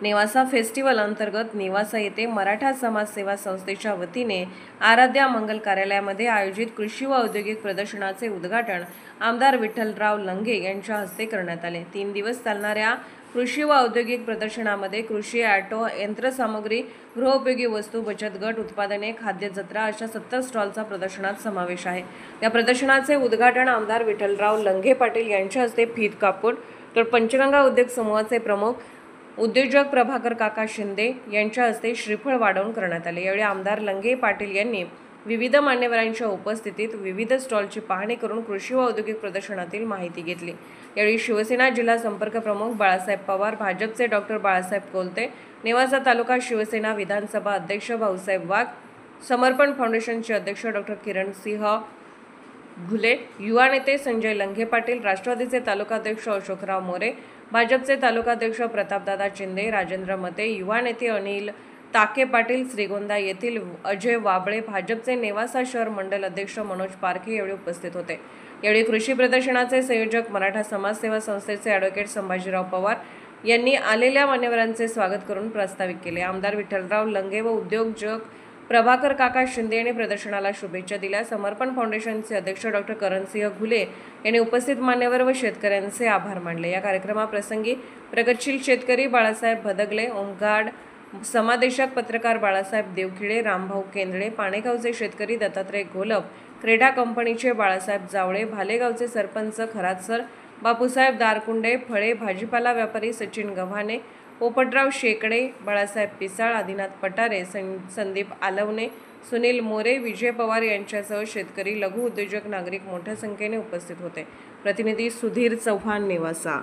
Nevasa festival अंतर्गत नेवासा येथे मराठा समाज सेवा संस्थेच्या वतीने आराध्या मंगल कार्यालयामध्ये आयोजित कृषी व औद्योगिक प्रदर्शनाचे उद्घाटन आमदार विठ्ठलराव लंगे यांच्या हस्ते करण्यात आले। 3 दिवस चालणाऱ्या कृषी व औद्योगिक प्रदर्शनामध्ये कृषी, ऑटो, यंत्रसामुग्री, गृहोपयोगी वस्तू, बचत गट उत्पादने, खाद्य जत्रा अशा 70 स्टॉलचा प्रदर्शनात समावेश आहे। या प्रदर्शनाचे उद्घाटन आमदार विठ्ठलराव लंगे पाटील यांच्या हस्ते फीत कापून तर पंचगंगा उद्योग समूहाचे प्रमुख उद्योजक प्रभाकर काका शिंदे यांच्या हस्ते श्रीफळ वाढवून करण्यात आले। यावेळी आमदार लंगे पाटील यांनी विविध मान्यवरांच्या उपस्थितीत विविध स्टॉलची पाहणी करून कृषी व औद्योगिक प्रदर्शनातील माहिती घेतली। यावेळी शिवसेना जिल्हा संपर्क प्रमुख बाळासाहेब पवार, भाजपचे डॉक्टर बाळासाहेब कोलते, नेवासा तालुका शिवसेना विधानसभा अध्यक्ष भाऊसाहेब वाघ, समर्पण फाउंडेशनचे अध्यक्ष डॉक्टर किरण सिंह घुले, युवा नेते संजय लंगे पाटील, राष्ट्रवादीचे तालुकाध्यक्ष अशोकराव मोरे, भाजपचे तालुकाध्यक्ष प्रतापदादा चिंदे, राजेंद्र मते, युवा नेते अनिल ताके पाटील, श्रीगोंदा येथील अजय वाबळे, भाजपचे नेवासा शहर मंडल अध्यक्ष मनोज पारखे यावेळी उपस्थित होते। यावेळी कृषी प्रदर्शनाचे संयोजक मराठा समाज सेवा संस्थेचे ॲडव्होकेट संभाजीराव पवार यांनी आलेल्या मान्यवरांचे स्वागत करून प्रास्ताविक केले। आमदार विठ्ठलराव लंगे व उद्योजक प्रभाकर काका शिंदे यांनी प्रदर्शनाला शुभेच्छा दिल्या। समर्पण फाउंडेशनचे अध्यक्ष डॉक्टर करणसिंह घुले यांनी उपस्थित मान्यवर व शेतकऱ्यांचे आभार मानले। या कार्यक्रमाप्रसंगी प्रगतशील शेतकरी बाळासाहेब भदगले, ओमगाड समादेशक पत्रकार बाळासाहेब देवखिळे, रामभाऊ केंद्रे, पाणेगावचे शेतकरी दत्तात्रय घोलप, क्रेडा कंपनीचे बाळासाहेब जावळे, भालेगावचे सरपंच खरातसर बापूसाहेब दारकुंडे, फळे भाजीपाला व्यापारी सचिन गव्हाणे, पोपटराव शेकडे, बाळासाहेब पिसाळ, आदिनाथ पटारे, संदीप आलवणे, सुनील मोरे, विजय पवार यांच्यासह शेतकरी, लघु उद्योजक, नागरिक मोठ्या संख्येने उपस्थित होते। प्रतिनिधी सुधीर चव्हाण, नेवासा।